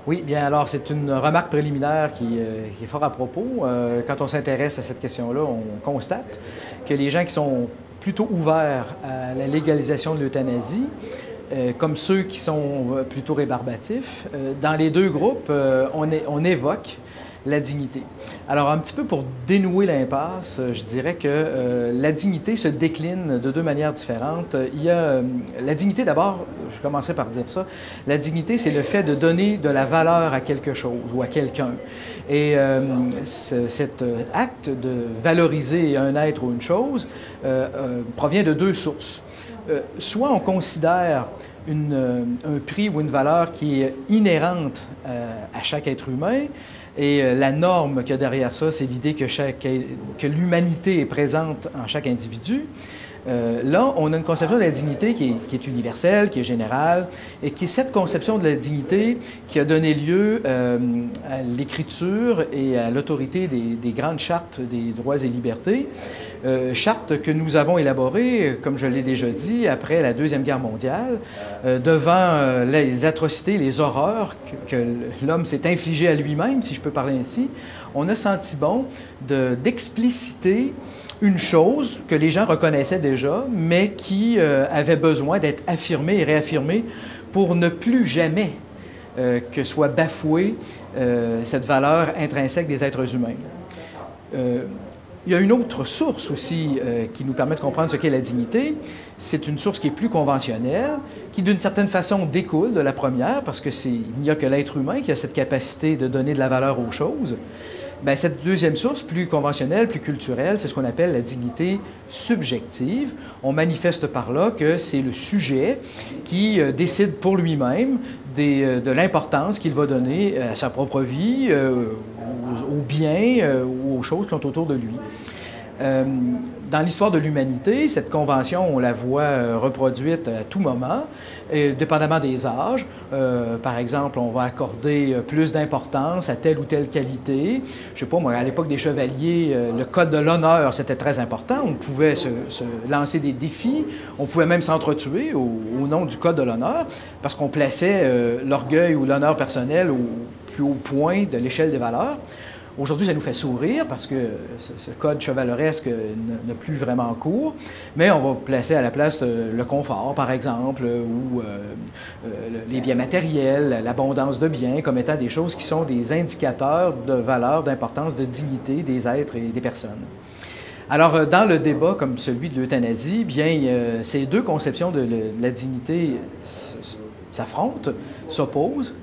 Oui, bien alors c'est une remarque préliminaire qui est fort à propos. Quand on s'intéresse à cette question-là, on constate que les gens qui sont plutôt ouverts à la légalisation de l'euthanasie, comme ceux qui sont plutôt rébarbatifs, dans les deux groupes, on évoque la dignité. Alors, un petit peu pour dénouer l'impasse, je dirais que la dignité se décline de deux manières différentes. Il y a la dignité, d'abord, je commencerai par dire ça, la dignité, c'est le fait de donner de la valeur à quelque chose ou à quelqu'un. Et cet acte de valoriser un être ou une chose provient de deux sources. Soit on considère un prix ou une valeur qui est inhérente à chaque être humain, et la norme qu'il y a derrière ça, c'est l'idée que l'humanité est présente en chaque individu. Là, on a une conception de la dignité qui est universelle, qui est générale, et qui est cette conception de la dignité qui a donné lieu à l'écriture et à l'autorité des grandes chartes des droits et libertés, chartes que nous avons élaborées, comme je l'ai déjà dit, après la Deuxième Guerre mondiale, devant les atrocités, les horreurs que l'homme s'est infligé à lui-même, si je peux parler ainsi. On a senti bon d'expliciter une chose que les gens reconnaissaient déjà, mais qui avait besoin d'être affirmée et réaffirmée pour ne plus jamais que soit bafouée cette valeur intrinsèque des êtres humains. Il y a une autre source aussi qui nous permet de comprendre ce qu'est la dignité. C'est une source qui est plus conventionnelle, qui d'une certaine façon découle de la première, parce qu'il n'y a que l'être humain qui a cette capacité de donner de la valeur aux choses. Bien, cette deuxième source, plus conventionnelle, plus culturelle, c'est ce qu'on appelle la dignité subjective. On manifeste par là que c'est le sujet qui décide pour lui-même de l'importance qu'il va donner à sa propre vie, aux biens ou aux choses qui sont autour de lui. Dans l'histoire de l'humanité, cette convention, on la voit reproduite à tout moment, dépendamment des âges. Par exemple, on va accorder plus d'importance à telle ou telle qualité. Je sais pas, moi, à l'époque des chevaliers, le code de l'honneur, c'était très important. On pouvait se lancer des défis. On pouvait même s'entretuer au nom du code de l'honneur, parce qu'on plaçait l'orgueil ou l'honneur personnel au plus haut point de l'échelle des valeurs. Aujourd'hui, ça nous fait sourire parce que ce code chevaleresque n'a plus vraiment cours, mais on va placer à la place le confort, par exemple, ou les biens matériels, l'abondance de biens, comme étant des choses qui sont des indicateurs de valeur, d'importance, de dignité des êtres et des personnes. Alors, dans le débat comme celui de l'euthanasie, bien, ces deux conceptions de la dignité s'affrontent, s'opposent.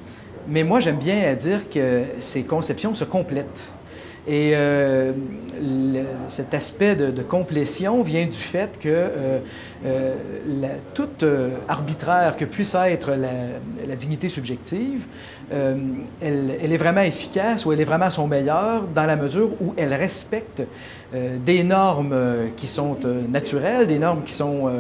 Mais moi, j'aime bien dire que ces conceptions se complètent. Et cet aspect de complétion vient du fait que toute arbitraire que puisse être la dignité subjective, elle est vraiment efficace ou elle est vraiment à son meilleur dans la mesure où elle respecte des normes qui sont naturelles, des normes qui sont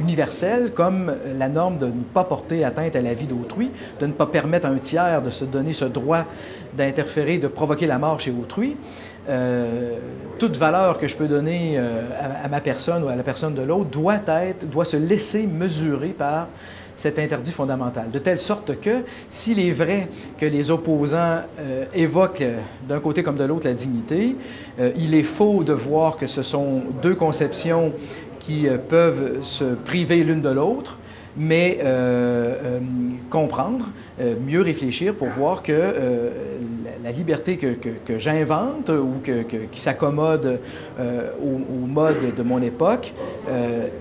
universelles, comme la norme de ne pas porter atteinte à la vie d'autrui, de ne pas permettre à un tiers de se donner ce droit d'interférer, de provoquer la mort chez autrui. Toute valeur que je peux donner à ma personne ou à la personne de l'autre doit se laisser mesurer par cet interdit fondamental. De telle sorte que, s'il est vrai que les opposants évoquent d'un côté comme de l'autre la dignité, il est faux de voir que ce sont deux conceptions qui peuvent se priver l'une de l'autre, mais comprendre, mieux réfléchir pour voir que la liberté que j'invente ou qui s'accommode au mode de mon époque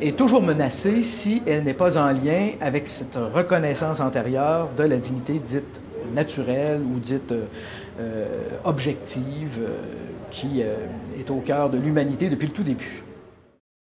est toujours menacée si elle n'est pas en lien avec cette reconnaissance antérieure de la dignité dite naturelle ou dite objective qui est au cœur de l'humanité depuis le tout début.